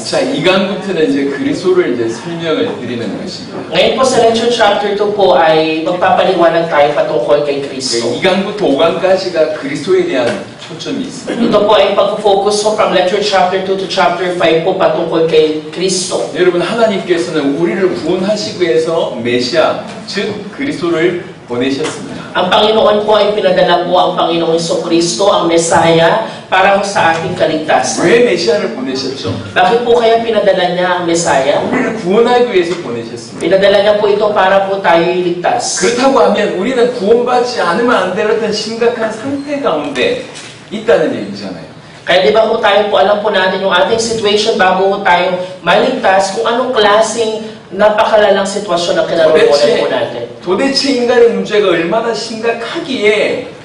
자, 이 강부터는 이제 그리스도를 이제 설명을 드리는 것입니다. Ngayon po sa lecture chapter 2 po ay magpapaliwanag tayo patungkol kay Kristo. 이 강부터 5강까지가 그리스도에 대한 초점이 있습니다. Ito po ay pag-focus po from lecture chapter 2 to chapter 5 po patungkol kay Kristo. 여러분, 하나님께서는 우리를 구원하시기 위해서 메시아, 즉 그리스도를 보내셨습니다. Ang Panginoon po ay pinadala po ang Panginoong Jesucristo, ang Mesaya, para sa ating kaligtasan. 왜 메시아를 보내셨죠? Bakit po kaya pinadala niya ang Mesaya? 우리를 구원하기 위해서 보내셨습니다. Pinadala niya po ito para po tayo iligtas. 그렇다고 하면 우리는 구원받지 않으면 안 될 어떤 심각한 상태 가운데 있다는 얘기잖아요. Kaya di ba po tayo po, alam po natin yung ating situation bago po tayo maligtas kung anong klaseng napakalalang sitwasyon ang kinaroroonan po natin. 도대체 인간의 문제가 얼마나 심각하기에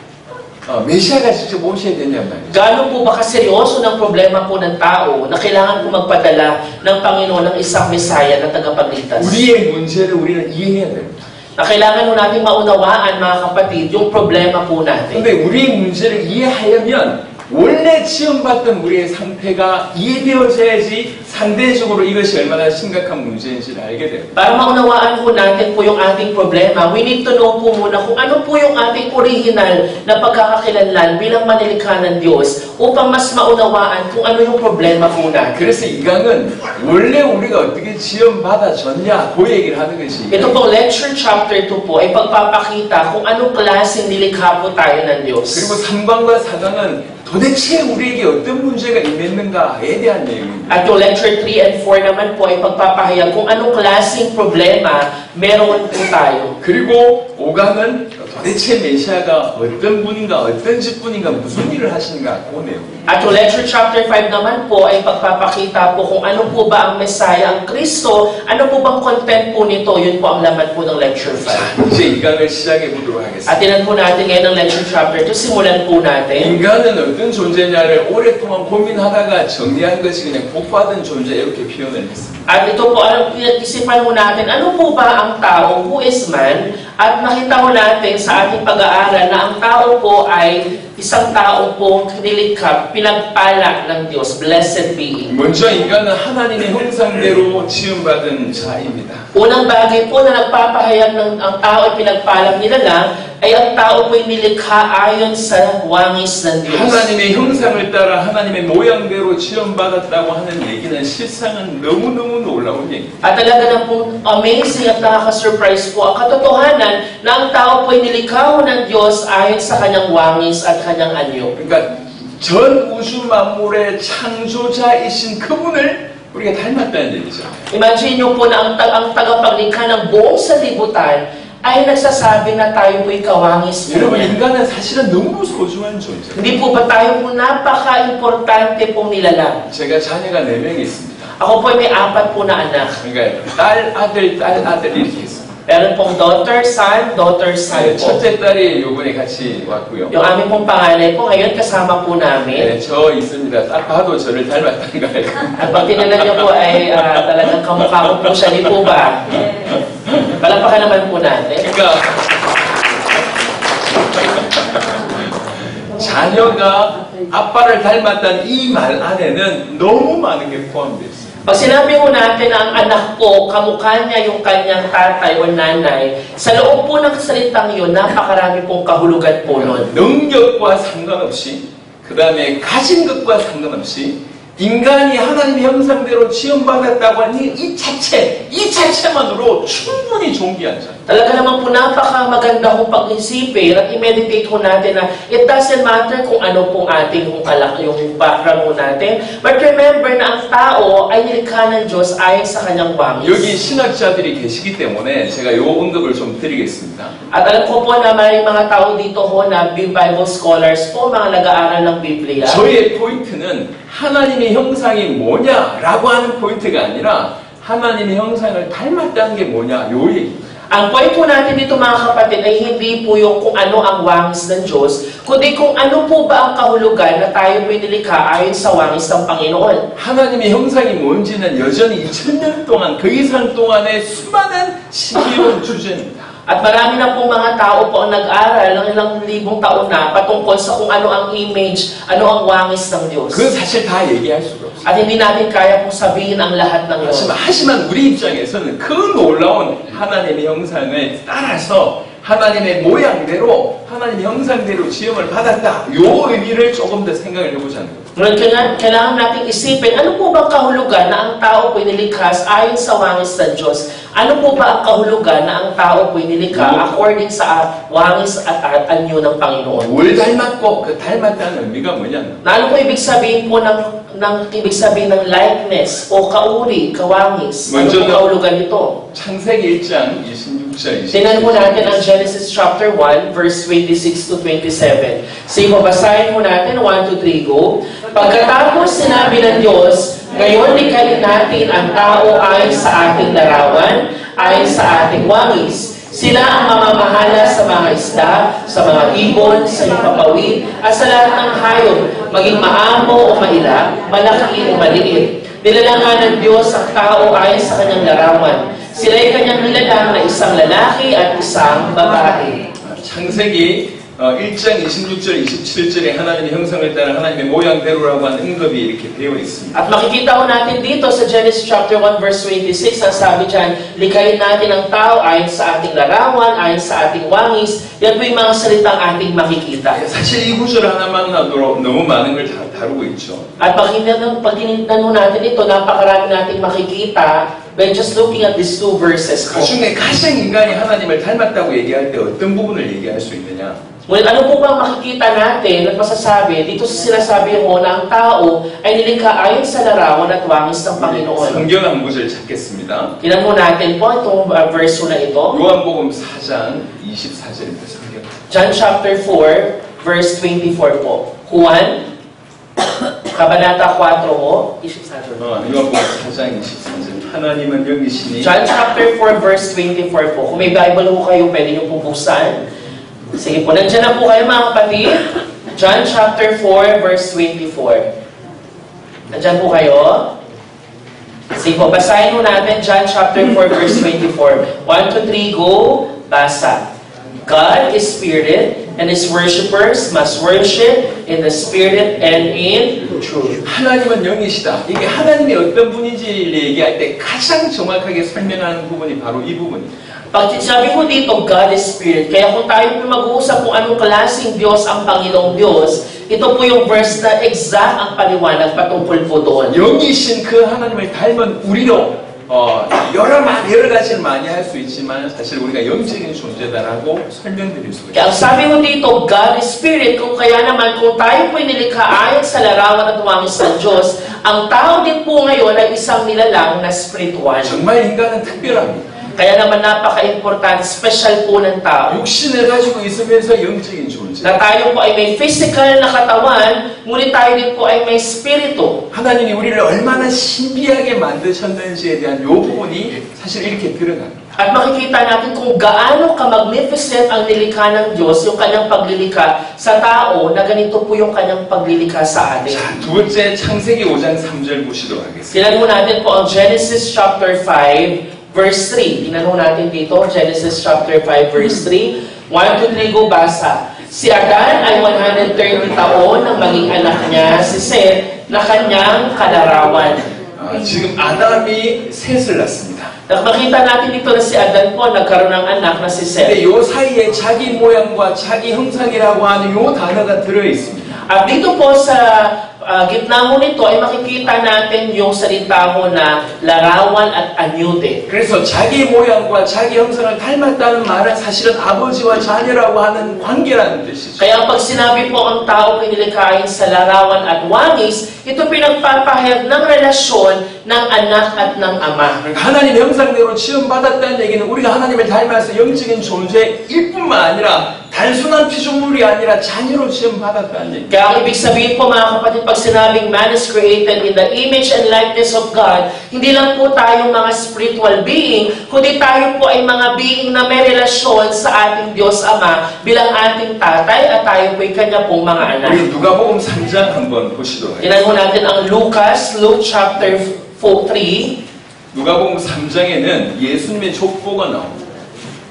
메시아가 직접 오셔야 되냔 말이에요. Gaano po ba kaseryoso ng problema po ng tao na kailangan po magpadala ng Panginoon ng isang Mesaya na tagapagligtas? 우리의 문제를 우리는 이해해야 됩니다. Na kailangan po natin maunawaan, mga kapatid, yung problema po natin. 근데 우리의 문제를 이해하려면 원래 지원받던 우리의 상태가 이해되어져야지 상대적으로 이것이 얼마나 심각한 문제인지를 알게 돼요. Para maunawaan po natin po yung ating problema, we need to know po muna kung ano po yung ating original na pagkakakilanlan bilang manilikha ng Diyos upang mas maunawaan kung ano yung problema po natin. 그래서 이 강은 원래 우리가 어떻게 지원받아졌냐 그 얘기를 하는 것이 Ito pong lecture chapter 2 po ay pagpapakita kung anong klaseng nilikha po tayo ng Diyos. 그리고 3강과 4강은 도대체 우리에게 어떤 문제가 임했는가에 대한 얘기입니다. At yung lecture 3 and 4 naman po ay pagpapahayag kung anong klaseng problema meron po tayo. 그리고 5강은 도대체 메시아가 어떤 분인가, 어떤 직분인가, 무슨 일을 하시는가 그 내용입니다. At yung lecture chapter 5 naman po ay pagpapakita po kung ano po ba ang Mesaya, ang Kristo, ano po bang content po nito, yun po ang laman po ng lecture 5. 자, 이제 이 강을 시작해 보도록 하겠습니다. At tinan po natin ngayon ang lecture chapter 2, simulan po natin. 인간은 어떤 존재냐를 오랫동안 고민하다가 정리한 것이 그냥 복받은 존재 이렇게 표현을 했습니다. At ito po, pinag-isipan mo natin, ano po ba ang tao, who is man, at nakita mo natin sa ating pag-aaral na ang tao po ay isang tao po nilikha, pinagpala ng Diyos, blessed being. 먼저 인간은 하나님의 형상대로 지음받은 자입니다. Unang bagay po na nagpapahayag ng ang tao ay pinagpalang nilalang ay ang tao po ay nilikha ayon sa wangis ng Diyos. 하나님의 형상을 따라 하나님의 모양대로 지음받았다고 하는 얘기는 실상은 너무너무 놀라운 얘기입니다. At talaga na po amazing at nakaka-surprise po ang katotohanan na ang tao po ay nilikha ng Diyos ayon sa kanyang wangis at kanyang anyo. 그러니까 전 우주 만물의 창조자이신 그분을 우리가 닮았다는 얘기죠. Imagine nyo po na ang tagapaglikha ng buong sanlibutan ay nagsasabi na tayo po'y kawangis po 여러분, niya. 인간은 사실은 너무 소중한 존재. Hindi po ba tayo po napaka-importante pong nilalang? 제가 자녀가 4명이 있습니다. Ako po ay may 4 po na anak. 그러니까 딸, 아들 이렇게 있어요. Meron pong daughter, son po. 첫째 딸이 요번에 같이 왔고요. Yung aming pong panganay po ngayon kasama po namin. 네, 저 있습니다. 딱 봐도 저를 닮았다는 거예요. At pag tinanong niyo po ay talagang kamukha ko po siya. Di po ba? Palakpakan naman po natin. 그러니까 자녀가 아빠를 닮았다는 이 말 안에는 너무 많은 게 포함되어 있어요. Pag sinabi mo natin na ang anak ko, kamukha niya yung kanyang tatay o nanay, sa loob po ng salitang yun, napakarami pong kahulugan po nun. 능력과 상관없이, 그 다음에 가진 것과 상관없이 인간이 하나님의 형상대로 지원받았다고 하는 이 자체만으로 충분히 존귀한 자. Talaga naman po napaka-maganda kong pag-isipin at i-meditate ho natin na it doesn't matter kung ano pong ating yung background ho natin. But remember na ang tao ay nilikha ng Diyos ayon sa kanyang wangis. 여기 신학자들이 계시기 때문에 제가 요 언급을 좀 드리겠습니다. At alam ko po na may mga tao dito ho na Bible scholars po, mga nag-aaral ng Biblia. 저의 포인트는 하나님의 형상이 뭐냐라고 하는 포인트가 아니라 하나님의 형상을 닮았다는 게 뭐냐 요 얘기입니다. Ang point po natin dito mga kapatid ay hindi po yung kung ano ang wangis ng Diyos, kundi kung ano po ba ang kahulugan na tayo po'y nilikha ayon sa wangis ng Panginoon. 하나님의 형상이 뭔지는 여전히 2000년 동안 그 이상 동안의 수많은 신비로운 주제입니다. At marami na pong mga tao po ang nag-aral ng ilang libong taon na patungkol sa kung ano ang image, ano ang wangis ng Diyos. 그건 사실 다 얘기할 수가 없어요. At hindi natin kaya pong sabihin ang lahat ng yun. 하지만 우리 입장에서는 그 놀라운 하나님의 형상을 따라서 하나님의 모양대로 하나님의 형상대로 지음을 받았다. 요 의미를 조금 더 생각을 해보자는 거예요. Ngunit kailangan natin isipin, ano po ba ang kahulugan na ang tao po'y nilikha ayon sa wangis ng Diyos? Ano po ba ang kahulugan na ang tao po'y nilikha according sa wangis at anyo ng Panginoon? 뭘 닮았고 그 닮았다는 의미가 뭐냐면 Na ano po ibig sabihin po ng likeness o kauri, kawangis? Ano po kahulugan nito? 창세기 1장 26절 27절. Tingnan mo natin ang Genesis chapter 1, verse 26 to 27. Sige, babasahin mo natin, 1 to 3, go. Pagkatapos sinabi ng Diyos, ngayon likhain natin ang tao ayon sa ating larawan, ayon sa ating wangis. Sila ang mamamahala sa mga isda, sa mga ibon, sa ipapawid, at sa lahat ng hayop, maging maamo o maila, malaki o maliit. Nilalangan ng Diyos ang tao ayon sa kanyang larawan. Sila'y kanyang nilalang na isang lalaki at isang babae. 창세기 1장 26절 27절에 하나님의 형상을 따라 하나님의 모양대로라고 하는 응급이 이렇게 되어 있습니다. At makikita ko natin dito sa Genesis chapter 1 verse 26, ang sabi dyan, likhain natin ang tao ayon sa ating larawan, ayon sa ating wangis. Yan po yung mga salitang ating makikita. 사실 이 구절 하나만 나도 너무 많은 걸 다루고 있죠. At pag tinignan natin ito, napakarami nating makikita by just looking at these two verses 그 po. 중에 가장 인간이 하나님을 닮았다고 얘기할 때 어떤 부분을 얘기할 수 있느냐? Ngunit ano po ba makikita natin at masasabi dito sa sinasabi mo na ang tao ay nilikha ayon sa larawan at wangis ng Panginoon? 성경 한 구절 찾겠습니다. Tingnan mo natin po itong verse na ito. 요한복음 4장 24절입니다. 성경. John chapter 4, verse 24 po. Juan, Kabanata 4 po. 요한복음 4장 24절. 하나님은 영이시니 John chapter 4, verse 24 po. Kung may Bible po kayo, pwede nyo po buksan. Sige po, nandiyan na po kayo mga kapatid. John chapter 4, verse 24. Nandiyan po kayo. Sige po, basahin mo natin John chapter 4, verse 24. 1 to 3, go, basa. God is spirit, and His worshippers must worship in the spirit and in truth. 하나님은 영이시다. 이게 하나님이 어떤 분인지를 얘기할 때 가장 정확하게 설명하는 부분이 바로 이 부분입니다. Pag sabi mo dito, God is Spirit, kaya kung tayo po mag-uusap kung anong klaseng Diyos ang Panginoong Diyos, ito po yung verse na exact ang paliwanag patungkol po doon. 영이신 그 하나님을 닮은 우리로 여러 가지를 많이 할 수 있지만 사실 우리가 영적인 존재다라고 설명드릴 수가 있습니다. Kaya ang sabi mo dito, God is Spirit, kung kaya naman kung tayo po nilikha ayon sa larawan at wangis ng Diyos, ang tao din po ngayon ay isang nilalang na spiritual. 정말 인간은 특별합니다. Kaya naman napaka-importante, special po ng tao. 육신을 가지고 있으면서 영적인 존재. Na tayo po ay may physical na katawan, ngunit tayo din po ay may spirito. 하나님이 우리를 얼마나 신비하게 만드셨는지에 대한 요 부분이 사실 이렇게 드러납니다. At makikita natin kung gaano ka-magnificent ang nilikha ng Diyos, yung kanyang paglilikha sa tao, na ganito po yung kanyang paglilikha sa atin. 자, 두 번째 창세기 5장 3절 보시도록 하겠습니다. Tingnan mo natin po ang Genesis chapter 5, verse 3. Tingnan mo natin dito, Genesis chapter 5, verse 3. 1 to 3, go basa. Si Adan ay 130 taon nang maging anak niya, si Seth, na kanyang kalarawan. 지금 아담이 셋을 낳습니다. Makita natin dito na si Adan po, nagkaroon ng anak na si Seth. 근데 요 사이에 자기 모양과 자기 형상이라고 하는 요 단어가 들어 있습니다. At dito po sa gitna mo nito ay makikita natin yung salita mo na larawan at anyude. 그래서 자기 모양과 자기 형상을 닮았다는 말은 사실은 아버지와 자녀라고 하는 관계라는 뜻이죠. Kaya pag sinabi po ang tao pinilikain sa larawan at wangis, ito pinagpapahayag ng relasyon ng anak at ng ama. 하나님 형상대로 지음받았다는 얘기는 우리가 하나님을 닮아서 영적인 존재일 뿐만 아니라 단순한 피조물이 아니라 자녀로 지음받았다는 얘기. Kaya ang ibig sabihin po mga kapatid, pag sinabing man is created in the image and likeness of God, hindi lang po tayong mga spiritual being, kundi tayo po ay mga being na may relasyon sa ating Diyos Ama bilang ating tatay at tayo po ay kanya pong mga anak. 우리 누가복음 3장 한번 보시도록 하겠습니다. Tingnan mo natin ang Luke chapter 3. 누가복음 3장에는 예수님의 족보가 나옵니다.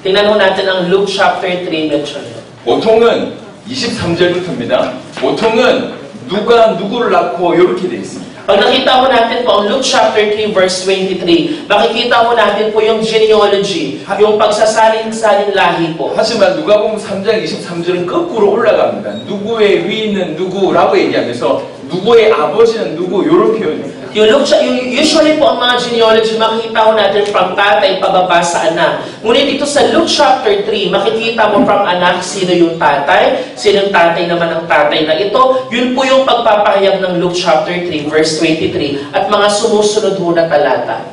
Tingnan ho natin ang Luke chapter 3 mention. 보통은 23절부터입니다. 보통은 누가 누구를 낳고 이렇게 되어 있습니다. Pag nakita mo natin po ang Luke chapter 3 verse 23, makikita mo natin po yung genealogy, yung pagsasalin-salin lahi po. 하지만 누가복음 3장 23절은 거꾸로 올라갑니다. 누구의 위는 누구라고 얘기하면서 누구의 아버지는 누구 이런 표현입니다. Usually po ang mga genealogy, makikita mo natin from tatay pababa sa anak. Ngunit dito sa Luke chapter 3, makikita mo from anak sino yung tatay, sinong tatay naman ang tatay na ito. Yun po yung pagpapahayag ng Luke chapter 3 verse 23 at mga sumusunod ho na talata.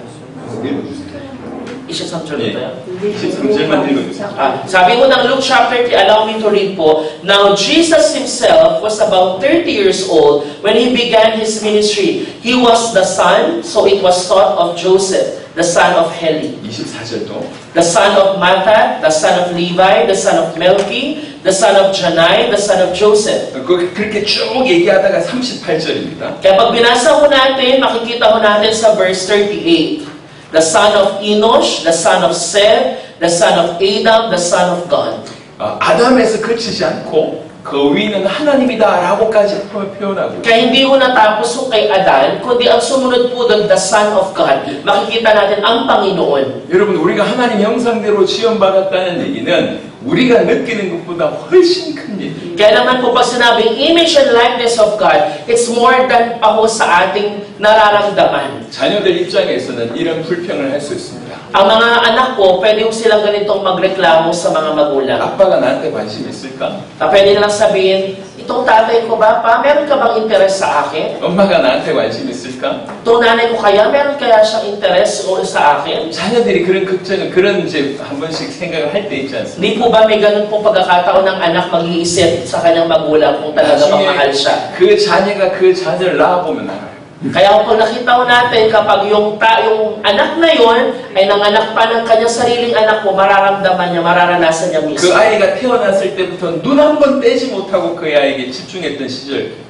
Isasam절 ba tayo? 23절만 읽어주세요. Sabi mo ng Luke chapter 3, allow me to read po. Now, Jesus himself was about 30 years old when he began his ministry. He was the son, so it was thought of Joseph, the son of Heli, 24절도 the son of Matthat, the son of Levi, the son of Melchi, the son of Janai, the son of Joseph. 그렇게 쭉 얘기하다가 38절입니다. Kaya pag binasa ho natin, makikita ho natin sa verse 38. The son of Enosh, the son of Seth, the son of Adam, the son of God. 아담에서 그치지 않고 그 위는 하나님이다라고까지 표현하고. Kaya hindi ho natapos ho kay Adan, kundi ang sumunod po doon, the son of God. Makikita natin ang Panginoon. 여러분, 우리가 하나님 형상대로 지원받았다는 얘기는 우리가 느끼는 것보다 훨씬 큰 얘기예요. Kaya naman po pag sinabing image and likeness of God, it's more than pa ho sa ating nararamdaman. 자녀들 입장에서는 이런 불평을 할 수 있습니다. Ang mga anak po, pwede ho silang ganitong magreklamo sa mga magulang. 아빠가 나한테 관심 있을까? Pwede nilang sabihin, itong tatay ko ba, pa, meron ka bang interes sa akin? 엄마가 나한테 관심 있을까? Itong nanay ko kaya, meron kaya siyang interes sa akin? 자녀들이 그런 걱정을 그런 이제 한 번씩 생각을 할 때 있지 않습니까? Hindi po ba may ganun pong pagkakataon ng anak mag-iisip sa kanyang magulang kung talaga bang mahal siya? 그 자녀가 그 자녀를 낳아보면 알아요. Kaya kung nakita mo natin, kapag yung anak na yon ay nanganak pa ng kanyang sariling anak mo, mararamdaman niya, mararanasan niya 그 mismo. 아이가 태어났을 때부터 눈 한 번 떼지 못하고 그 아이에게 집중했던 시절,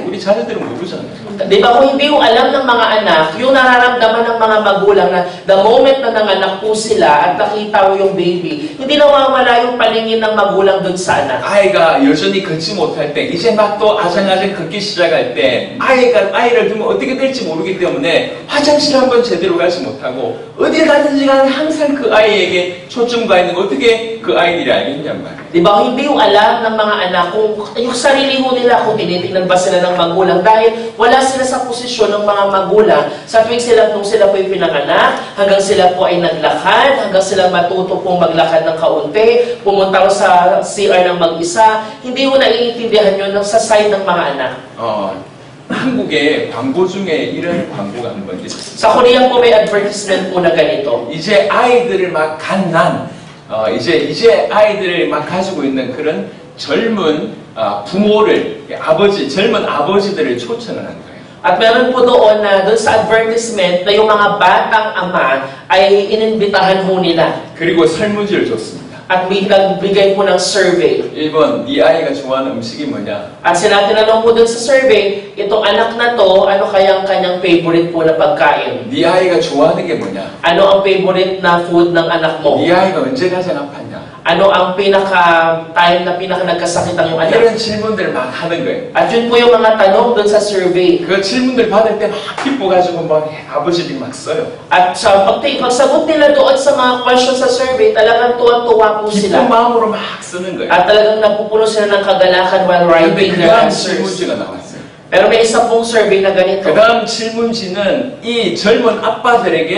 우리 자녀들은 모르잖아요. Di ba kung hindi yung alam ng mga anak, yung nararamdaman ng mga magulang na the moment na nanganak po sila at nakita mo yung baby, hindi nawawala yung palingin ng magulang dun sa anak. 아이가 여전히 걷지 못할 때, 이제 막 또 아장아장 걷기 시작할 때, 아이를 두면 어떻게 될지 모르기 때문에 화장실 한번 제대로 가지 못하고 어딜 가든지 간에 항상 그 아이에게 초점가 있는 거 어떻게 그 아이들이 알겠냔 말이에요. Di ba hindi yung alam ng mga anak kung yung sarili ho nila kung tinitingnan ba sila ng magulang dahil wala sila sa posisyon ng mga magulang sa tuwing nung sila po yung pinanganak, hanggang sila po ay naglakad, hanggang sila matuto pong maglakad ng kaunti, pumunta ko sa CR ng mag-isa, hindi ho naiintindihan yun sa side ng mga anak. 한국에 광고 중에 이런 광고가 한 번 있었어요. Sa Korea po may advertisement po na ganito. 이제 아이들을 막 이제 아이들을 막 가지고 있는 그런 젊은 부모를 젊은 아버지들을 초청을 한 거예요. At meron po doon sa advertisement na yung mga batang ama ay inimbitahan ho nila. 그리고 설문지를 줬습니다. At bigay po ng survey. 1번, 네 아이가 좋아하는 음식이 뭐냐? At tinanong po dun sa survey, itong anak na to, ano kayang kanyang favorite po na pagkain? 네 아이가 좋아하는 게 뭐냐? Ano ang favorite na food ng anak mo? 네 아이가 언제 가장 아팠냐? Ano ang time na nagkasakit ang yung anak? 이런 질문들 막 하는 거예요. At yun po yung mga tanong dun sa survey. 그 질문들 받을 때 막 기뻐가지고 막 아버지들이 막 써요. At sa pagsagot nila doon sa mga questions sa survey, talagang tuwa-tuwa po 기쁜 sila. 마음으로 막 쓰는 거예요. At talagang napupuno sila ng kagalakan while 근데 writing 그 their 다음 answers. 질문지가 나왔어요. Pero may isa pong survey na ganito. 그 다음 질문지는 이 젊은 아빠들에게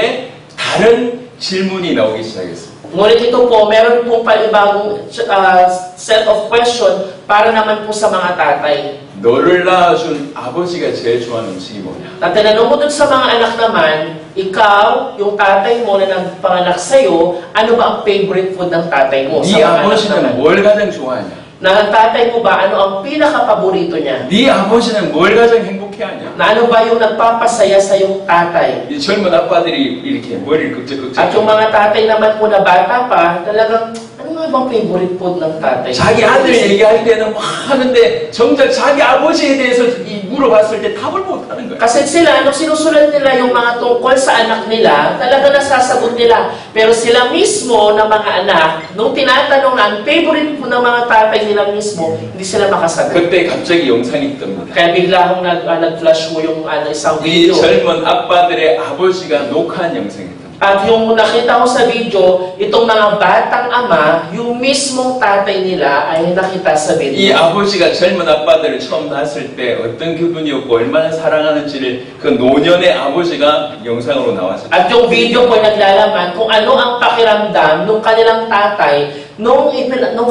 다른 질문이 나오기 시작했어요. Ngunit ito po, meron pong palibagong set of question para naman po sa mga tatay. 너를 낳아준 아버지가 제일 좋아하는 음식이 뭐냐? At tinanong mo dun sa mga anak naman, ikaw, yung tatay mo na nagpanganak sa'yo, ano ba ang favorite food ng tatay mo? 네 아버지는 뭘 가장 좋아하냐? Na ang tatay mo ba, ano ang pinaka-paborito niya? 네 아버지는 뭘 가장 행복해하냐? Na ano ba yung nagpapasaya sa yung tatay? 이 젊은 아빠들이 이렇게 머리를 끄적끄적. At yung mga tatay naman po na bata pa, talagang, ano nga Ano bang favorite food ng tatay? 자기 아들 얘기할 때는 막 하는데 정작 자기 아버지에 대해서 물어봤을 때 답을 못 하는 거예요. Kasi sila, nung sinusulat nila yung mga tungkol sa anak nila, talaga nasasagot nila. Pero sila mismo na mga anak, nung tinatanong na ang favorite po ng mga tatay nila mismo, hindi sila makasagot. 그때 갑자기 영상이 뜹니다. Kaya bigla akong nag-flash mo yung isang 이 video. 젊은 아빠들의 아버지가 녹화한 영상입니다. At yung nakita ko sa video, itong mga batang ama, yung mismong tatay nila ay nakita sa 이 video. 아버지가 젊은 아빠들을 처음 낳았을 때 어떤 기분이었고 얼마나 사랑하는지를 그 노년의 아버지가 영상으로 나왔어요. At yung video po ay naglalaman kung ano ang pakiramdam ng kanilang tatay nung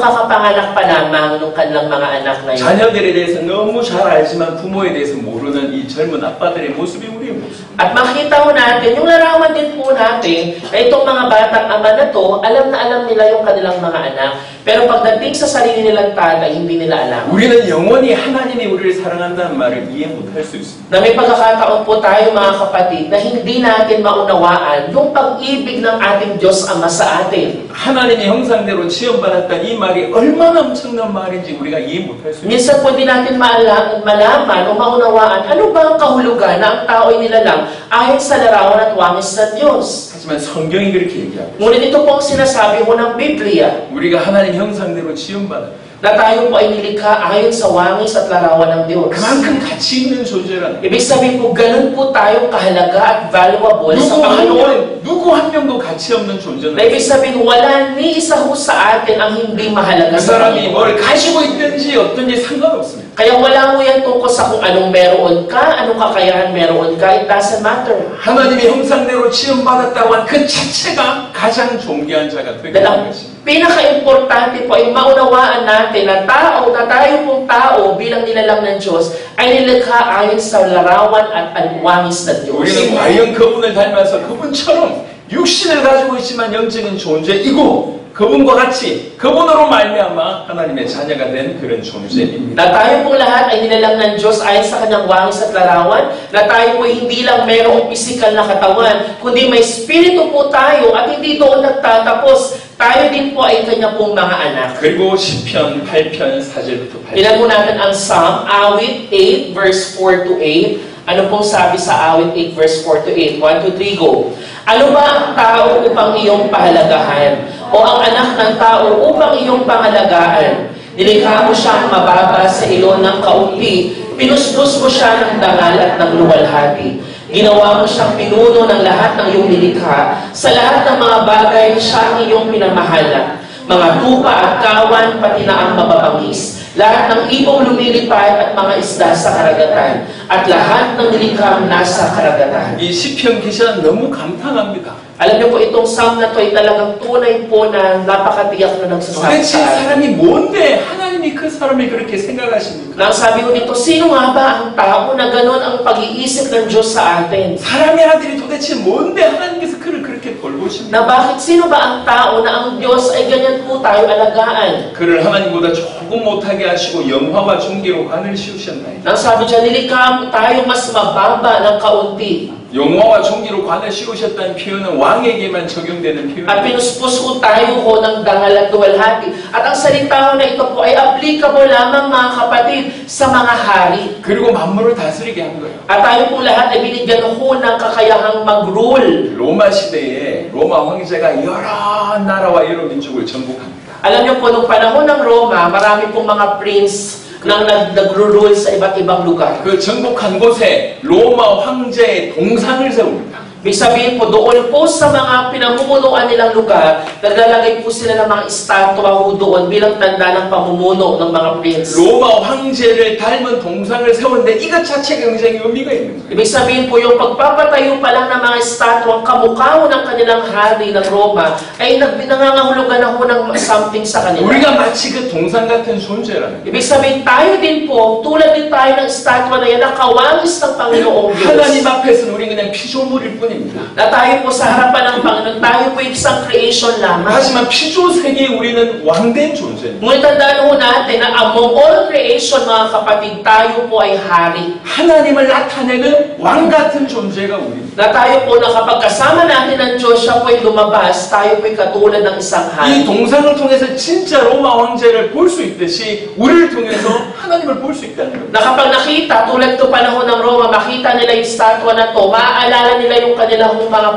kakapanganak pa lamang ng kanilang mga anak na yun. 자녀들에 대해서 너무 잘 알지만 부모에 대해서 모르는 이 젊은 아빠들의 모습이 우리의 모습. At makita mo natin, yung larawan din po natin, na itong mga batang ama na to, alam na alam nila yung kanilang mga anak. Pero pagdating sa sarili nilang tatay, hindi nila alam. 우리는 영원히 하나님이 우리를 사랑한다는 말을 이해 못할 수 있습니다. Na may pagkakataon po tayo mga kapatid, na hindi natin maunawaan yung pag-ibig ng ating Diyos Ama sa atin. 하나님의 형상대로 지원받았다 이 말이 얼마나 엄청난 말인지 우리가 이해 못할 수 있습니다. Minsan po din natin malaman o maunawaan ano ba ang kahulugan na ang tao ay nilalang ayon sa larawan at wangis ng Diyos. 하지만 성경이 그렇게 얘기하고 Ngunit ito po ang sinasabi ko ng Biblia, 우리가 하나님 형상대로 지원받았다. na tayo po ay nilikha ayon sa wangis at larawan ng Diyos. 그만큼 가치 있는 존재라는 거예요. Ibig sabihin po, ganun po tayong kahalaga at valuable sa Panginoon. 누구 한 명도 가치 없는 존재는 Na ibig sabihin, wala ni isa ho sa atin ang hindi mahalaga 그 sa 사람이 Panginoon. 뭘 가지고 있든지 없든지 상관없습니다. Kaya wala mo yan tungkol sa kung anong meron ka, anong kakayahan meron ka, it doesn't matter. 하나님의 형상대로 지원받았다고 한 그 자체가 가장 존귀한 자가 되게 되는 것입니다. Pinaka-importante po ay maunawaan natin na tayo pong tao bilang nilalang ng Diyos ay nilikha ayon sa larawan at wangis ng Diyos. 우리는 과연 그분을 닮아서 그분처럼 육신을 가지고 있지만 영적인 존재이고 그분과 같이 그분으로 말미암아 하나님의 자녀가 된 그런 존재입니다. Na tayo pong lahat ay nilalang ng Diyos ayon sa kanyang wangis at larawan, na tayo po hindi lang mayroong pisikal na katawan, kundi may spirito po tayo at hindi doon nagtatapos. Tayo din po ay kanya pong mga anak. 그리고 시편 8편 4절부터 8절. Tingnan mo natin ang Psalm, awit 8, verse 4 to 8. Ano pong sabi sa awit 8, verse 4 to 8? 1, 2, 3, go. Ano ba ang tao upang iyong pahalagahan? O ang anak ng tao upang iyong pangalagaan? Nilikha mo siyang mababa sa ilon ng kaunti, pinusdos mo siya ng dangal at ng luwalhati. Ginawa mo siyang pinuno ng lahat ng iyong nilikha. Sa lahat ng mga bagay, siya ang iyong pinamahala. Mga tupa at kawan, pati na ang mababangis. Lahat ng ibong lumilipad at mga isda sa karagatan. At lahat ng nilikhang nasa karagatan. 이 시편 기자는 너무 감탄합니다. Alam niyo po, itong psalm na to ay talagang tunay po na napakatiyak na nagsasabi 도대체 sa atin. 사람이 뭔데 하나님이 그 사람을 그렇게 생각하십니까? Na ang sabi ko dito, sino nga ba ang tao na gano'n ang pag-iisip ng Diyos sa atin? 사람의 아들이 도대체 뭔데 하나님께서 그를 그렇게 돌보십니까? Na bakit sino ba ang tao na ang Diyos ay ganyan po tayo alagaan? 그를 하나님보다 조금 못하게 하시고 영화와 존귀로 관을 씌우셨나이다. Nang sabi dyan, nilikha tayo mas mababa ng kaunti. 영화와 존귀로 관을 씌우셨다는 표현은 왕에게만 적용되는 At 표현입니다. pinuspos ko tayo ko ng dangal at duwalhati. At ang salita ko na ito po ay applicable lamang mga kapatid sa mga hari. 그리고 만물을 다스리게 한 거예요. At tayo po lahat ay binigyan ko ng kakayahang mag-rule. 로마 시대에 로마 황제가 여러 나라와 여러 민족을 정복합니다. Alam niyo po, nung panahon ng Roma, marami pong mga prince nang nag-rule sa iba't ibang lugar. 그 정복한 곳에 로마 황제의 동상을 세웁니다. Ibig sabihin po, doon po sa mga pinamumunuan nilang lugar, naglalagay po sila ng mga estatwa ho doon bilang tanda ng pamumuno ng mga prince. 로마 황제를 닮은 동상을 세웠는데 이것 자체가 굉장히 의미가 있는 거예요. Ibig sabihin po, yung pagpapatayo pa lang ng mga estatwa, kamukha ho ng kanilang hari ng Roma, ay nangangahulugan na ho ng something sa kanila. 우리가 마치 그 동상 같은 존재라는 거예요. Ibig sabihin, tayo din po, tulad din tayo ng estatwa na yan, nakawangis ng Panginoong Diyos. 하나님 앞에서는 우리 그냥 피조물일 뿐입니다. 뿐입니다. Na tayo po sa harapan ng Panginoon, tayo po isang creation lamang. 하지만 피조 세계에 우리는 왕된 존재입니다. Ngunit tandaan po natin na among all creation, mga kapatid, tayo po ay hari. 하나님을 나타내는 왕 같은 존재가 우리입니다. Na tayo po na kapag kasama natin ang Diyos, siya po ay lumabas, tayo po ay katulad ng isang 이 hari. 동상을 통해서 진짜 로마 황제를 볼 수 있듯이 우리를 통해서 하나님을 볼 수 있다는 겁니다. Na kapag nakita, tulad ko panahon ng Roma, makita nila yung statwa na to, maaalala nila yung kanilang mga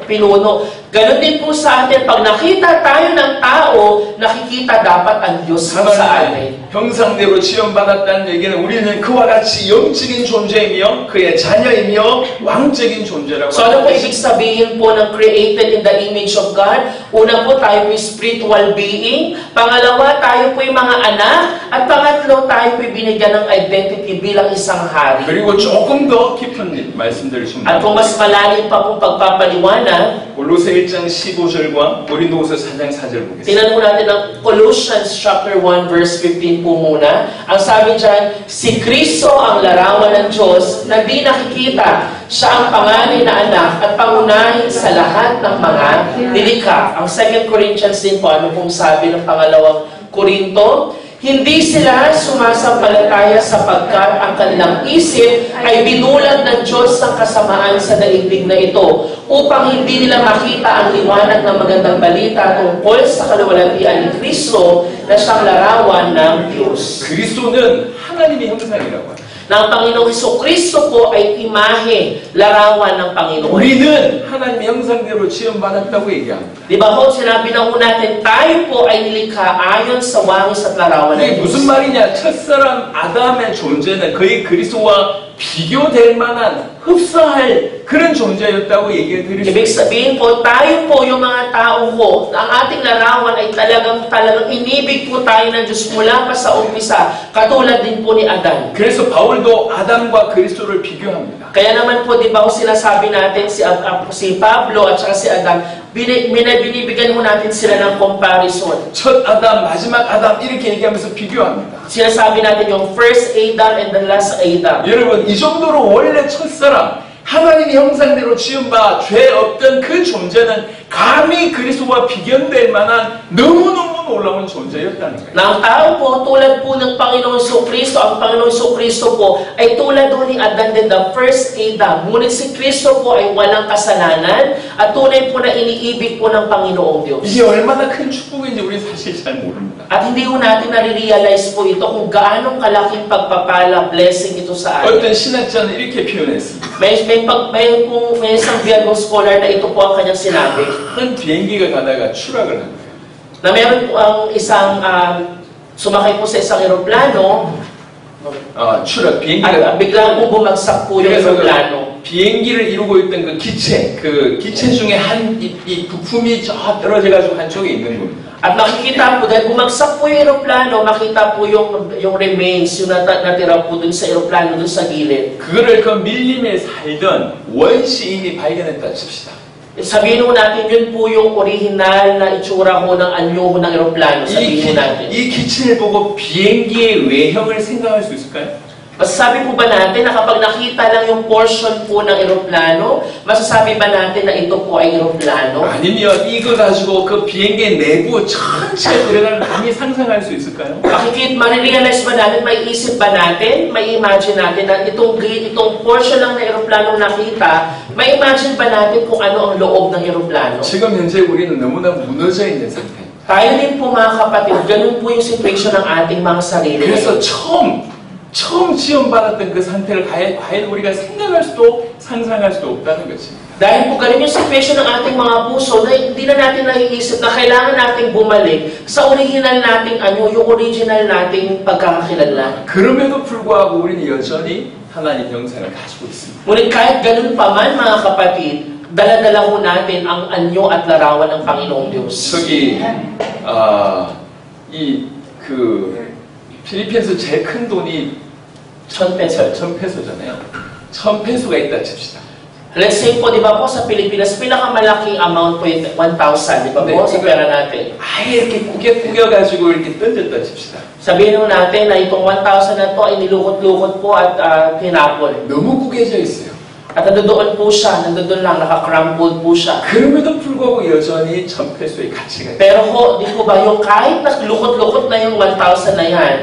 pinuno. Ganon din po sa atin, pag nakita tayo ng tao, nakikita dapat ang Diyos po sa atin. 하나님의 형상대로 지원받았다는 얘기는 우리는 그와 같이 영적인 존재이며 그의 자녀이며 왕적인 존재라고 So ano po 합니다. ibig sabihin po ng created in the image of God? Una po, tayo po spiritual being. Pangalawa, tayo po yung mga anak. At pangatlo, tayo po binigyan ng identity bilang isang hari. 그리고 조금 더 깊은 말씀들을 좀 At kung mas malalim pa pong pagpapaliwanag, 골로새 1장 15절과 고린도후서 4장 4절 보겠습니다. tingnan mo natin ang Colossians chapter 1 verse 15 po muna. Ang sabi dyan, si Kristo ang larawan ng Diyos na di nakikita. Siya ang panganay na anak at pangunahin sa lahat ng mga nilikha. Ang 2 Corinthians din po, ano pong sabi ng pangalawang Korinto? Hindi sila sumasampalataya sapagkat ang kanilang isip ay binulag ng Diyos ng kasamaan sa daigdig na ito upang hindi nila makita ang liwanag ng magandang balita tungkol sa kaluwalhatian ni Kristo na siyang larawan ng Diyos. 그리스도는 하나님의 형상이라고 합니다. Na ang Panginoong Hesukristo po ay imahe, larawan ng Panginoon. 우리는 하나님의 형상대로 지원받았다고 얘기합니다. Di ba ho, sinabi na po natin, tayo po ay nilikha ayon sa wangis at larawan 이게 ng 무슨 Diyos. 말이냐? 첫사람 아담의 존재는 거의 그리스도와 비교될 만한 흡사할 그런 존재였다고 얘기해 드릴 수 Ibig 있습니다. sabihin po, tayo po yung mga tao po, ang ating larawan ay talagang inibig po tayo ng Diyos mula pa sa umpisa, katulad din po ni Adan. 그래서 바울도 아담과 그리스도를 비교합니다. Kaya naman po, di ba, sinasabi natin si Pablo at saka si Adan, binibigyan mo natin sila ng comparison. 첫 아담, 마지막 아담 이렇게 얘기하면서 비교합니다. Sinasabi natin yung first Adam and the last Adam. 여러분 이 정도로 원래 첫사람 하나님의 형상대로 지음바 죄 없던 그 존재는 감히 그리스도와 비견될 만한 너무너무 놀라운 존재였다는 거예요. Na ang tao po, tulad po ng Panginoong Kristo, ang Panginoong Kristo po ay tulad po ni Adan din, the first Adam. Ngunit si Kristo po ay walang kasalanan at tunay po na iniibig po ng Panginoong Diyos. 이게 얼마나 큰 축복인지 우리 사실 잘 모릅니다. At hindi po natin nare-realize po ito kung gaano kalaking pagpapala, blessing ito sa atin. 어떤 신학자는 이렇게 표현했습니다. May isang Bible scholar na ito po ang kanyang sinabi. 큰 비행기가 가다가 추락을 한 거예요. Na meron po ang isang sumakay po sa isang eroplano 추락 at 비행기가 biglang po bumagsak po yung 그래서 eroplano. 비행기를 이루고 있던 그 기체 중에 이 부품이 저 떨어져가지고 한쪽에 있는 겁니다. At makikita po, dahil bumagsak po yung eroplano, makita po yung remains, yung natira po dun sa eroplano, dun sa gilid. 그거를 그 밀림에 살던 원시인이 발견했다 칩시다. Sabihin mo natin, yun po yung original na itsura ho ng anyo ho ng eroplano. Sabihin mo natin. 이 기체를 보고 비행기의 외형을 생각할 수 있을까요? Masasabi po ba natin na kapag nakita lang yung portion po ng eroplano, masasabi ba natin na ito po ay eroplano? 아니면 이거 가지고 그 비행기 내부 전체에 들어가는 감이 상상할 수 있을까요? Marirealize ba natin, may isip ba natin, may imagine natin na itong portion lang na eroplano nakita, may imagine ba natin kung ano ang loob ng eroplano? 지금 현재 우리는 너무나 무너져 있는 상태. Tayo din po mga kapatid, ganun po yung situation ng ating mga sarili. 그래서 처음 지원받았던 그 상태를 과연 우리가 생각할 수도 상상할 수도 없다는 것입니다. Dahil po ganun yung situation ng ating mga puso na hindi na natin naiisip na kailangan nating bumalik sa original nating yung original nating pagkakakilanlan. 그럼에도 불구하고 우리는 여전히 하나님 형상을 가지고 있습니다. Ngunit kahit ganun pa man mga kapatid, dala-dala ho natin ang anyo at larawan ng Panginoong Diyos. 저기 필리핀에서 제일 큰 돈이 1,000페소잖아요. 1,000페소가 있다 칩시다. Let's say po, di ba po sa Pilipinas, pinakamalaking amount po yung 1,000, di ba po, sa pera natin. 아예 이렇게 구겨가지고 이렇게 던졌다 칩시다. Sabihin mo natin na itong 1,000 na to ay nilukot-lukot po at tinapon. 너무 구겨져 있어요. At nandoon po siya, nandoon lang, nakakrumpled po siya. 그럼에도 불구하고 여전히 전폐소의 가치가 있어요. Pero ho, di po ba, yung kahit na lukot-lukot na yung 1,000 na yan,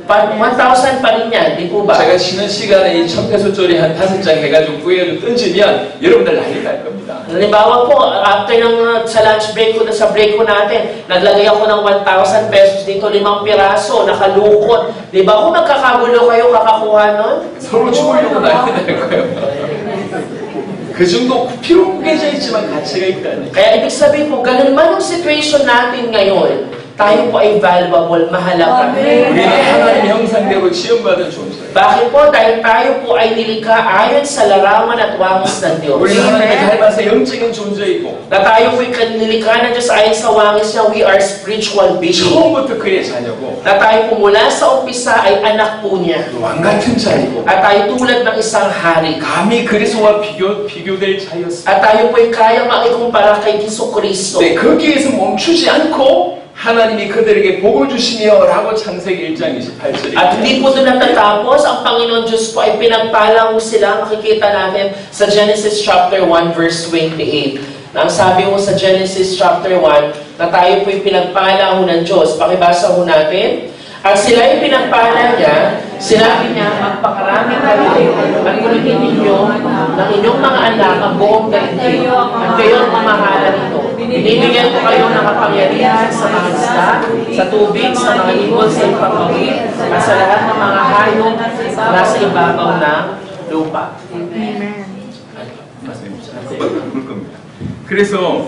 1,000 pa rin yan, di po ba? 제가 쉬는 시간에 이 천폐소짜리 한 5장 해가지고 구해가지고 던지면 여러분들 난리 날 겁니다. Halimbawa po, after ng sa lunch break ko, sa break ko natin, naglagay ako ng 1,000 pesos dito, 5 piraso, nakalukot. Di ba kung nagkakagulo kayo, kakakuha nun? 서로 죽으려고 난리 날 거예요. 그 정도 피로 구겨져 있지만 가치가 있다는. Kaya ibig sabihin po, ganun man ang situation natin ngayon, tayo po ay valuable, mahalaga. 우리는 하나님 형상대로 지원받은 존재예요. Bakit po? Dahil tayo po ay nilikha ayon sa larawan at wangis ng Diyos. 우리는 하나님의 닮아서 영적인 존재이고 Na tayo po ay nilikha ng Diyos ayon sa wangis niya, we are spiritual beings. 처음부터 그의 자녀고 Na tayo po mula sa umpisa ay anak po niya. 왕 같은 자이고 At tayo tulad ng isang hari. 감히 그리스도와 비교될 자였습니다. At tayo po ay kaya makikumpara kay Jesucristo. 네, 거기에서 멈추지 않고 하나님이 그들에게 복을 주시며 라고 창세기 1장 28절에 At hindi po doon natatapos, ang Panginoon Diyos po ay pinagpala mo sila, makikita natin sa Genesis chapter 1 verse 28. Na ang sabi mo sa Genesis chapter 1, na tayo po ay pinagpala ho ng Diyos. Pakibasa ho natin. At sila ay pinagpala niya, sinabi niya, magpakarami kayo at kulitin ninyo ng inyong mga anak ang buong daigdig at kayo ang mamahala nito. Binibigyan ko kayo ng kapangyarihan sa mga isda, sa tubig, sa mga ibon, sa ipangawid, at sa lahat ng mga hayop na nasa ibabaw ng lupa. 그래서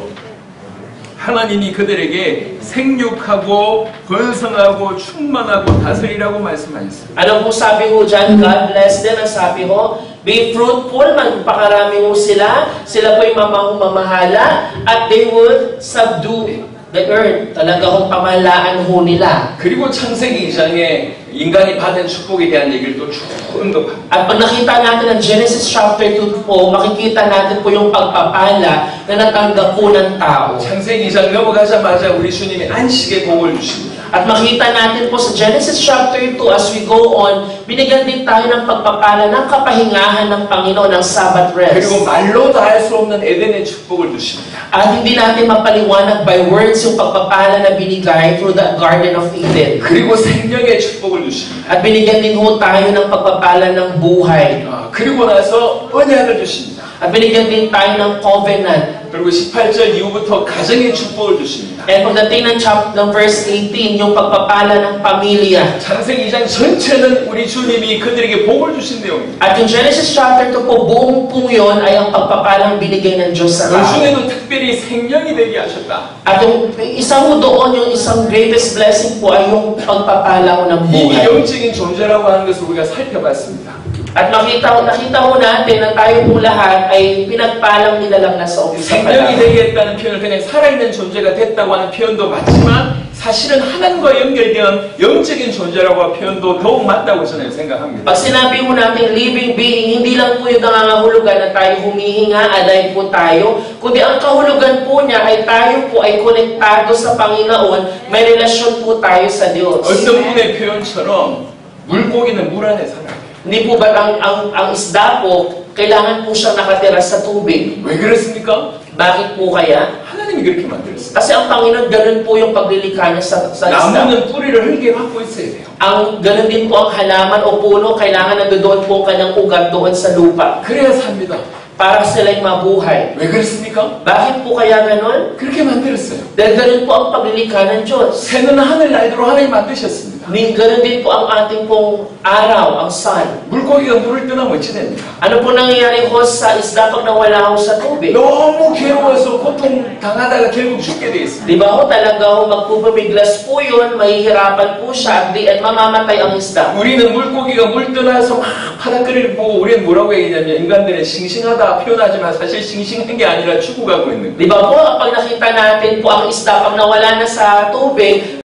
하나님이 그들에게 생육하고 번성하고 충만하고 다스리라고 말씀하셨어요. Ano po sabi ho dyan? God bless them. Ang sabi ho, be fruitful, magpakarami ho sila. Sila po'y mamahala at they would subdue the earth. Talaga hong pamahalaan ho nila. 그리고 창세기 2장에 인간이 받은 축복에 대한 얘기를 또 쭉 언급합니다. At pag nakita natin ang Genesis chapter 2 po, makikita natin po yung pagpapala na natanggap po ng tao. 창세기 2장 넘어가자마자 우리 주님이 안식의 복을 주십니다. At makita natin po sa Genesis chapter 2, as we go on, binigyan din tayo ng pagpapala ng kapahingahan ng Panginoon ng Sabbath rest. 그리고 말로 다 할 수 없는 에덴의 축복을 주십니다. At hindi natin mapaliwanag by words yung pagpapala na binigay through the Garden of Eden. 그리고 생명의 축복을 주십니다. At binigyan din ho tayo ng pagpapala ng buhay. 그리고 나서 언약을 주십니다. At binigyan din tayo ng covenant. 그리고 18절 이후부터 가정의 축복을 주십니다. At pagdating ng verse 18, yung pagpapala ng pamilya. 창세기 2장 전체는 우리 주님이 그들에게 복을 주신 내용입니다. At yung Genesis chapter 2 po, buong po yun ay ang pagpapalang binigay ng Diyos sa 그 tao. 중에도 특별히 생명이 되게 하셨다. At yung isa ho doon, yung isang greatest blessing po ay yung pagpapala ho ng 이 buhay. 영적인 존재라고 하는 것을 우리가 살펴봤습니다. At nakita ho natin na tayo po lahat ay pinagpalang nilalang na sa umpisa pa 생명이 lang. 되겠다는 표현을 그냥 살아있는 존재가 됐다고 하는 표현도 맞지만 사실은 하나님과 연결된 영적인 존재라고 하는 표현도 더욱 맞다고 저는 생각합니다. Pag sinabi mo natin living being, hindi lang po yung nangangahulugan na tayo humihinga, alive po tayo, kundi ang kahulugan po niya ay tayo po ay konektado sa Panginoon, may relasyon po tayo sa Diyos. 어떤 분의 표현처럼 물고기는 물 안에 살아요. Hindi po ba ang isda po, kailangan po siyang nakatira sa tubig? 왜 그렇습니까? Bakit po kaya? 하나님이 그렇게 만들었어요. Kasi ang Panginoon, ganun po yung paglilikha niya sa isda. 나무는 뿌리를 흙에 갖고 있어야 돼요. Ang ganun din po ang halaman o puno, kailangan nandoon po ang kanyang ugat doon sa lupa. 그래야 삽니다. Para sila'y mabuhay. 왜 그렇습니까? Bakit po kaya ganun? 그렇게 만들었어요. Dahil ganun po ang paglilikha ng Diyos. 새는 하늘 날도록 하나님 만드셨습니다. Ganun din po ang ating pong araw, ang sun. 물고기가 물을 떠나면 어찌 됩니까? Ano po nangyayari ho sa isda pag nawala ho sa tubig? 너무 괴로워서 고통 당하다가 결국 죽게 돼 있습니다. Di ba ho talaga ho magpupumiglas po yun, mahihirapan po siya, at mamamatay ang isda. 우리는 물고기가 물 떠나서 막 바닷거리를 보고 우리는 뭐라고 얘기하냐면 인간들은 싱싱하다 표현하지만 사실 싱싱한 게 아니라 죽어가고 있는 거예요. Di ba po, pag nakita natin po ang isda pag nawala na sa tubig,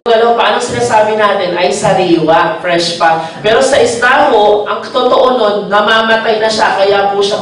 paano sinasabi natin ay sariwa, fresh pa. Pero sa isda ho, ang totoo nun, namamatay na siya, kaya po siya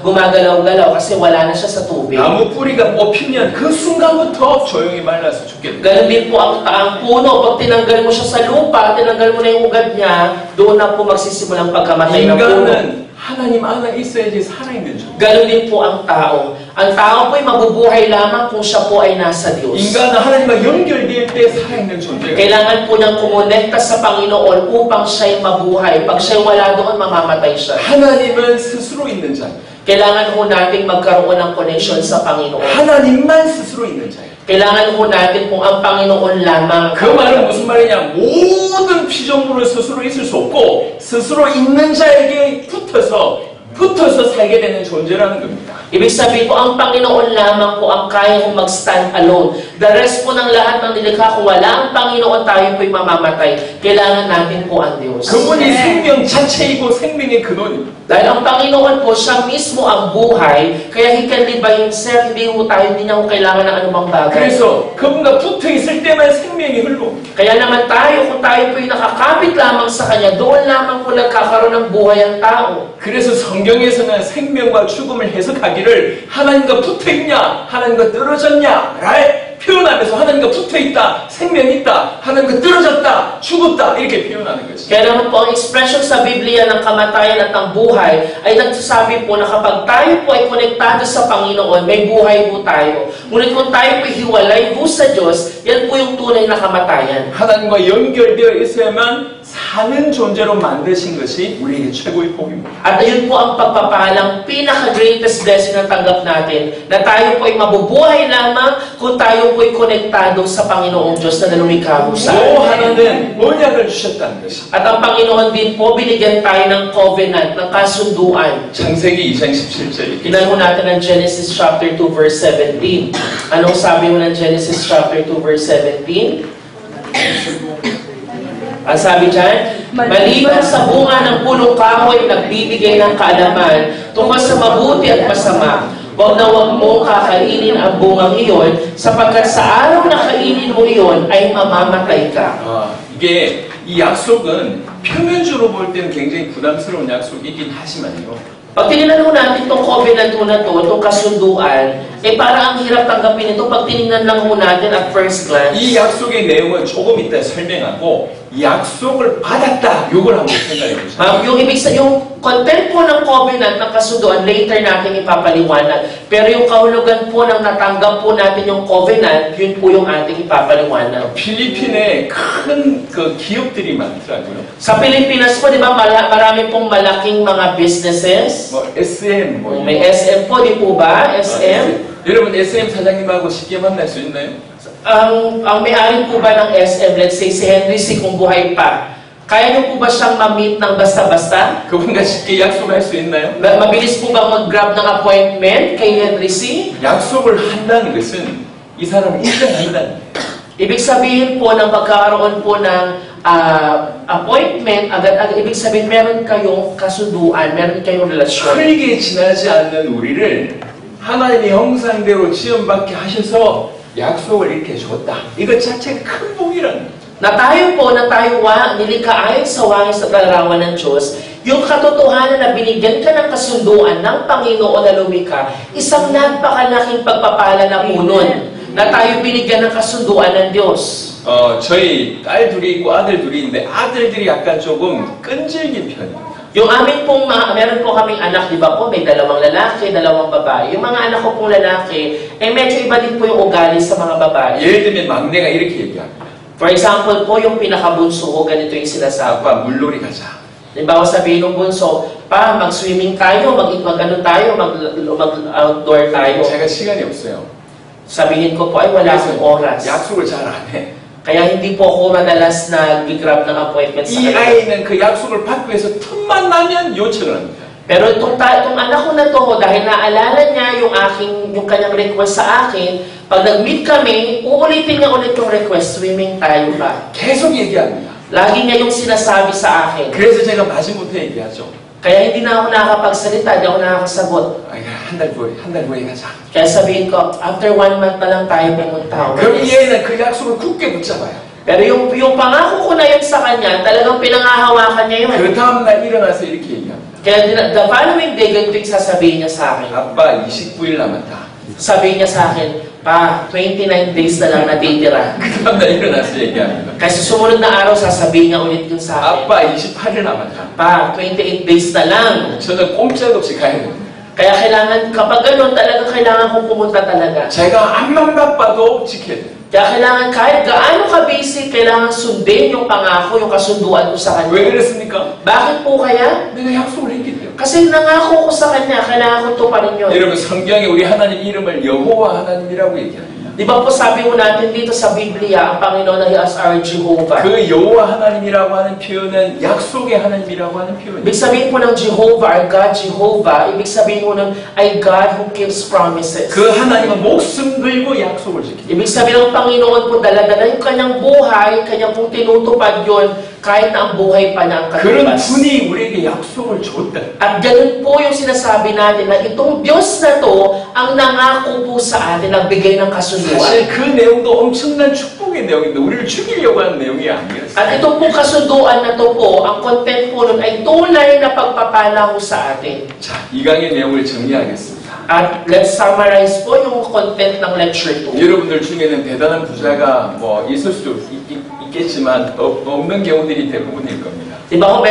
gumagalaw-galaw kasi wala na siya sa tubig. 나무 뿌리가 뽑히면 그 순간부터 조용히 말라서 죽게 돼요. Ganun din po ang puno, pag tinanggal mo siya sa lupa, tinanggal mo na yung ugat niya, doon na po magsisimulang pagkamatay ng puno. 인간은 하나님 안에 있어야지 살아있는 존재. Ganon din po ang tao. Ang tao po ay mabubuhay lamang kung siya po ay nasa Diyos. 인간은 하나님과 연결될 때 살아있는 존재가. Kailangan po niyang kumonekta sa Panginoon upang siya'y mabuhay. Pag siya'y wala doon, mamamatay siya. 하나님은 스스로 있는 자예요. Kailangan po natin magkaroon ng connection sa Panginoon. 하나님만 스스로 있는 자예요. Kailangan po natin kung ang Panginoon lamang. 그 말은 무슨 말이냐? 모든 피조물은 스스로 있을 수 없고 스스로 있는 자에게 붙어서 살게 되는 존재라는 겁니다. Ibig sabihin po, ang Panginoon lamang po ang kaya kong mag-stand alone. The rest po ng lahat ng nilikha, kung wala ang Panginoon, tayo po'y mamamatay. Kailangan natin po ang Diyos. 그분이 생명 자체이고 생명의 근원입니다. Dahil ang Panginoon po, siya mismo ang buhay, kaya He can live by Himself, hindi niya ko kailangan ng anumang bagay. 그래서 그분과 붙어 있을 때만 생명이 흘러옵니다. Kaya naman tayo, kung tayo po'y nakakapit lamang sa Kanya, doon lamang po nagkakaroon ng buhay ang tao. 그래서 성경에서는 생명과 죽음을 해석하기를 하나님과 붙어있냐, 하나님과 떨어졌냐를 표현하면서 하나님과 붙어있다, 생명이 있다, 하나님과 떨어졌다, 죽었다 이렇게 표현하는 거죠. Kaya naman po ang expression sa Biblia ng kamatayan at ng buhay ay nagsasabi po na kapag tayo po ay konektado sa Panginoon, may buhay po tayo. Ngunit kung tayo po hiwalay po sa Diyos, yan po yung tunay na kamatayan. 하나님과 연결되어 있어야만 사는 존재로 만드신 것이 우리에게 최고의 복입니다. At ayun po ang pagpapalang pinaka-greatest blessing na tanggap natin, na tayo po ay mabubuhay lamang kung tayo po ay konektado sa Panginoong Diyos na lumikha po sa 또 atin. 하나는 언약을 주셨다는 것입니다. At ang Panginoon din po, binigyan tayo ng covenant, ng kasunduan. 창세기 2장 17절. Tingnan mo natin ang Genesis chapter 2 verse 17. Anong sabi mo ng Genesis chapter 2 verse 17? Ang sabi dyan, maliban sa bunga ng pulong kahoy nagbibigay ng kaalaman tungkol sa mabuti at masama, huwag na huwag mong kakainin ang bungang iyon, sapagkat sa araw na kainin mo iyon ay mamamatay ka. 이게 이 약속은 표면적으로 볼 때는 굉장히 부담스러운 약속이긴 하지만요. Pag tinignan mo natin itong covenant na ito, itong kasunduan, parang ang hirap tanggapin ito pag tinignan lang mo natin at first glance. 이 약속의 내용은 조금 이따 설명하고 약속을 받았다. 이걸 한번 생각해 보세요. Yung content po ng covenant ng kasunduan, later natin ipapaliwanag. Pero yung kahulugan po ng natanggap po natin yung covenant, yun po yung ating ipapaliwanag. 필리핀에 큰 그 기업들이 많더라고요. Sa Pilipinas po, di ba, marami pong malaking mga businesses. 뭐 SM 뭐 May SM po, di po ba? SM? 여러분 SM 사장님하고 쉽게 만날 수 있나요? Ang may-ari po ba ng SM, let's say si Henry C. kung buhay pa, kaya niyo po ba siyang ma-meet ng basta-basta? 그분과 쉽게 약속할 수 있나요? Mabilis po ba mag-grab ng appointment kay Henry C? 약속을 한다는 것은 이 사람을 인정한다는 거예요. Ibig sabihin po ng pagkakaroon po ng appointment, agad-agad, ibig sabihin meron kayong kasunduan, meron kayong relasyon. 흘리게 지나지 않는 우리를 하나님의 형상대로 지음받게 하셔서 약속을 이렇게 줬다. 이것 자체가 큰 복이라는 거예요. Na tayo nilikha ayon sa wangis at larawan ng Diyos, yung katotohanan na binigyan ka ng kasunduan ng Panginoon na lumikha, isang napakalaking pagpapala na po nun, na tayo binigyan ng kasunduan ng Diyos. 저희 딸 둘이 있고 아들 둘이 있는데 아들들이 약간 조금 끈질긴 편입니다. Yung amin pong, meron po kaming anak, di ba po, may dalawang lalaki, dalawang babae. Yung mga anak ko pong lalaki, medyo iba din po yung ugali sa mga babae. 예를 들면 막내가 이렇게 얘기합니다. For example po, yung pinakabunso ko, ganito yung sinasabi. 아빠 물놀이 가자. Halimbawa sabihin ng bunso, pa, mag-swimming tayo, mag-outdoor tayo. 제가 시간이 없어요. Sabihin ko po, ay wala akong oras. 약속을 잘 안 해. Kaya hindi po ako madalas nag-grab ng appointment sa 이 kanila. 아이는 그 약속을 받기 위해서 틈만 나면 요청을 합니다. Pero itong anak ko na to, dahil naalala niya yung kanyang request sa akin, pag nag-meet kami, uulitin niya ulit yung request, swimming tayo ba? 계속 얘기합니다. Lagi niya yung sinasabi sa akin. 그래서 제가 마지못해 얘기하죠. Kaya hindi na ako nakakapagsalita, hindi ako nakakasagot. 한 달 후에 가자. Kaya sabihin ko, after 1 month na lang tayo pumunta. 그럼 이 애는 그 약속을 굳게 붙잡아요. Pero yung pangako ko na yun sa kanya, talagang pinangahawakan niya yun. 그 다음날 일어나서 이렇게 얘기합니다. Kaya the following day, ganito yung sasabihin niya sa akin. 아빠 29일 남았다. Sabi niya sa akin, pa, 29 days na lang natitira. 그 다음날 일어나서 얘기합니다. Kasi sumunod na araw, sasabihin niya ulit yun sa akin. 아빠 28일 남았다. Pa, 28 days na lang. 저는 꼼짝없이 가야 됩니다. Kaya kailangan, kapag ganun, talaga kailangan kong pumunta talaga. 제가 앞만 바빠도 지켜야 돼요. Kaya kailangan, kahit gaano ka-busy, kailangan sundin yung pangako, yung kasunduan ko sa 왜 kanya. 그랬습니까? Bakit po kaya? 내가 약속을 했기 때문에. Kasi nangako ko sa kanya, kailangan ko tuparin yun. 여러분 성경에 우리 하나님 이름을 여호와 하나님이라고 얘기합니다. Di ba po sabi mo natin dito sa Biblia, ang Panginoon ay as our Jehovah. 그 여호와 하나님이라고 하는 표현은 약속의 하나님이라고 하는 Ibig 표현입니다. sabihin po ng Jehovah, our God Jehovah, ibig sabihin po ng ay God who keeps promises. 그 하나님은 목숨 걸고 약속을 지킵니다. Ibig sabihin ng Panginoon po, dala-dala yung kanyang buhay, kanyang pong tinutupad yun, kahit na ang buhay pa niya ang 그런 kalipas. 분이 우리에게 약속을 줬다. At ganun po yung sinasabi natin na itong Diyos na to ang nangako po sa atin, nagbigay ng kasunduan. 사실 그 내용도 엄청난 축복의 내용인데 우리를 죽이려고 하는 내용이 아니었어요. At itong po kasunduan na to po, ang content po nun ay tunay na pagpapala po sa atin. 자, 이 강의 내용을 정리하겠습니다. At let's summarize po yung content ng lecture 2. 여러분들 중에는 대단한 부자가 뭐 있을 수도 있겠지만 없는 경우들이 대부분일 겁니다. Diba kung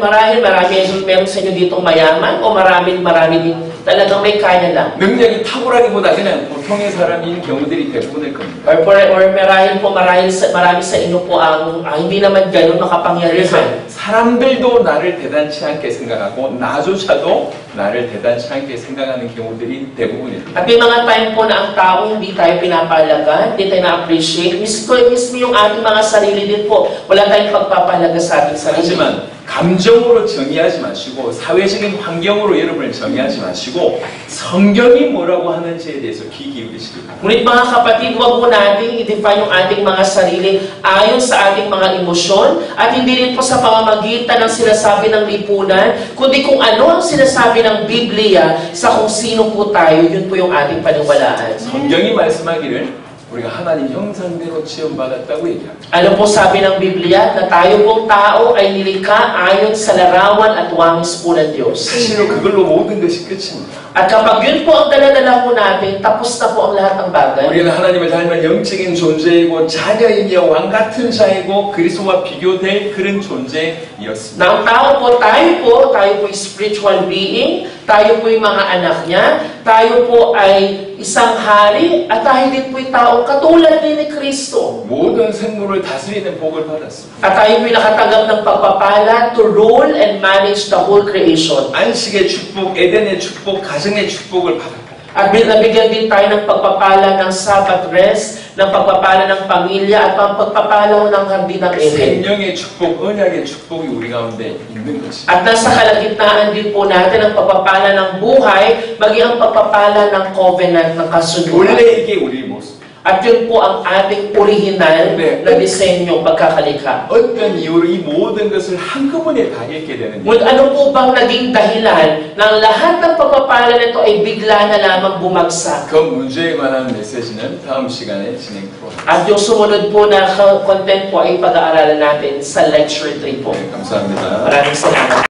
marami meron sa inyo ditong mayaman o marami din talagang may kaya lang. 능력이 탁월하기보다 그냥 보통의 사람인 경우들이 대부분일 겁니다. Or marami sa inyo po ang hindi naman ganun 그래서 makapangyarihan. 사람들도 나를 대단치 않게 생각하고 나조차도 나를 대단치 않게 생각하는 경우들이 대부분입니다. At may mga time po na ang tao hindi tayo pinapahalaga, hindi tayo na-appreciate. Mismo yung ating mga sarili din po. Wala tayong pagpapahalaga sa ating sarili. 하지만 감정으로 정의하지 마시고 사회적인 환경으로 여러분을 정의하지 마시고 성경이 뭐라고 하는지에 대해서 귀 기울이시기 바랍니다. Ngunit mga kapatid, huwag mo nating i-define yung ating mga sarili ayon sa ating mga emosyon at hindi rin po sa pamamagitan ng sinasabi ng lipunan, kundi kung ano ang sinasabi ng Biblia sa kung sino po tayo, yun po yung ating paniwalaan. 성경이 말씀하기를 우리가 하나님 형상대로 지음받았다고 얘기합니다. Ano po sabi ng Biblia? Na tayo pong tao ay nilikha ayon sa larawan at wangis po ng Diyos. 사실로 그걸로 모든 것이 끝입니다. At kapag yun po ang dala-dala po natin, tapos na po ang lahat ng bagay. 우리는 하나님을 닮은 영적인 존재이고 자녀이며 왕 같은 자이고 그리스도와 비교될 그런 존재였습니다. Na ang tao po, tayo po spiritual being, tayo po yung mga anak niya, tayo po ay isang hari, at tayo din po yung taong katulad din ni Kristo. 모든 생물을 다스리는 복을 받았습니다. At tayo po yung nakatanggap ng pagpapala to rule and manage the whole creation. 안식의 축복, 에덴의 축복, 가정의 축복을 받았다. At nabigyan din tayo ng pagpapala ng Sabbath rest, ng pagpapala ng pamilya, at pagpapala ng hardin ng Eden. 생명의 축복, 언약의 축복이 우리 가운데 있는 것입니다. At nasa kalagitnaan din po natin ang pagpapala ng buhay, maging ang pagpapala ng covenant, ng kasunduan. 원래 이게 우리 모습. At yun po ang ating original na disenyo pagkakalikha. 어떤 이유로 이 모든 것을 한꺼번에 다 읽게 되는지. Ngunit ano po bang naging dahilan ng lahat ng pagpapala nito ay bigla na lamang bumagsak? 그 문제에 관한 메시지는 다음 시간에 진행토록 하겠습니다. At yung sumunod po na content po ay pag-aaralan natin sa lecture 3 po. 네, 감사합니다. Maraming salamat.